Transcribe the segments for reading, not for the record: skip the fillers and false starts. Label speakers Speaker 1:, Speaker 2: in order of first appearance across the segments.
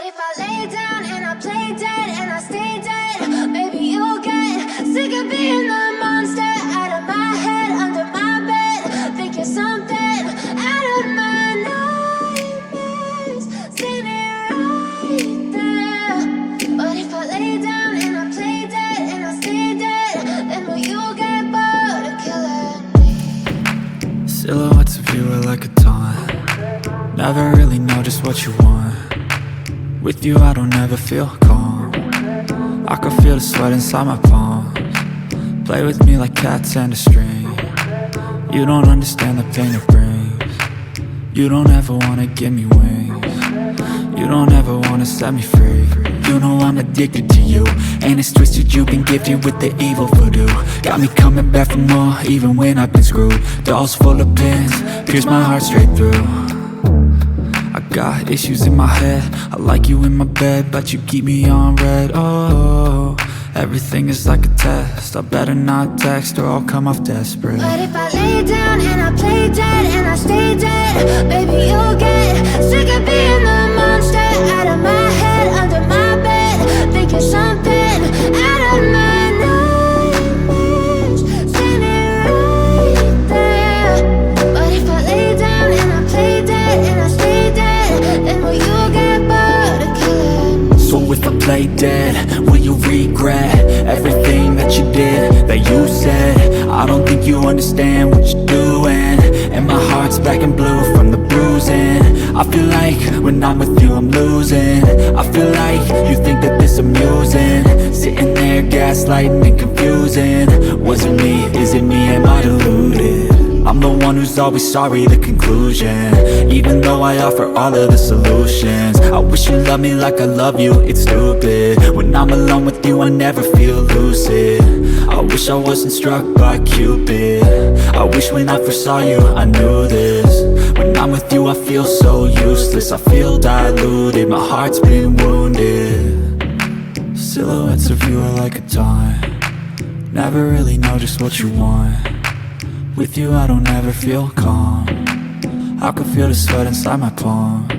Speaker 1: if I lay down and I play dead and I stay dead? Maybe you'll get sick of being the monster out of my head, under my bed. Think you're something out of my nightmares, standing right there. But if I lay down and I play dead and I stay dead, then will you get bored of killing me?
Speaker 2: Silhouettes of you are like a taunt. Never really know just what you want. With you I don't ever feel calm. I can feel the sweat inside my palms. Play with me like cats and a string. You don't understand the pain it brings. You don't ever wanna give me wings. You don't ever wanna set me free. You know I'm addicted to you, and it's twisted, you've been gifted with the evil voodoo. Got me coming back for more, even when I've been screwed. Dolls full of pins, pierce my heart straight through. I got issues in my head, I like you in my bed, but you keep me on red. Oh, everything is like a test, I better not text or I'll come off desperate.
Speaker 1: But if I lay down and I play dead and I stay dead, baby you'll get sick of being the monster out of my head, under my bed. Think you're something out of my nightmares, standing right there. But if I lay down and I play dead and I stay dead, then will you get bored of killing me?
Speaker 2: So if I play dead, will you regret everything that you did, that you said? I don't think you understand what you're doing, and my heart's black and blue from the bruising. I feel like when I'm with you I'm losing. I feel like you think that this amusing, sitting there gaslighting and confusing. Was it me? Is it me? Am I deluded? I'm the one who's always sorry, the conclusion, even though I offer all of the solutions. I wish you loved me like I love you, it's stupid. When I'm alone with you I never feel lucid. I wish I wasn't struck by Cupid. I wish when I first saw you I knew this. When I'm with you I feel so useless, I feel diluted, my heart's been wounded. Silhouettes of you are like a taunt. Never really know just what you want. With you I don't ever feel calm. I can feel the sweat inside my palms.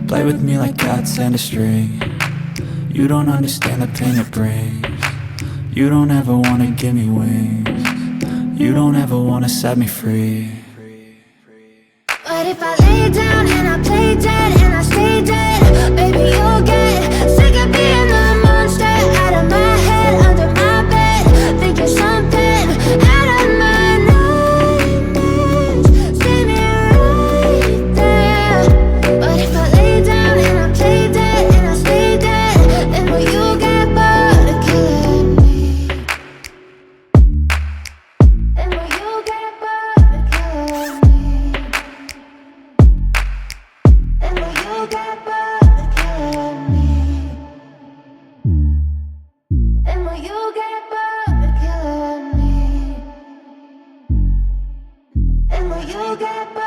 Speaker 2: Play with me like cats and a string. You don't understand the pain it brings. You don't ever wanna give me wings. You don't ever wanna set me free.
Speaker 1: But if I lay down and I play dead and I stay dead, baby you'll get sick of being the monster out of my head, under my bed. Think you're something out of my nightmares, standing right there. But if I lay down and I play dead and I stay dead, then will you get bored of killing me? Then will you get bored of killing me? Then will you get bored of killing me? Then will you get bored of killing me? Then will you get bored?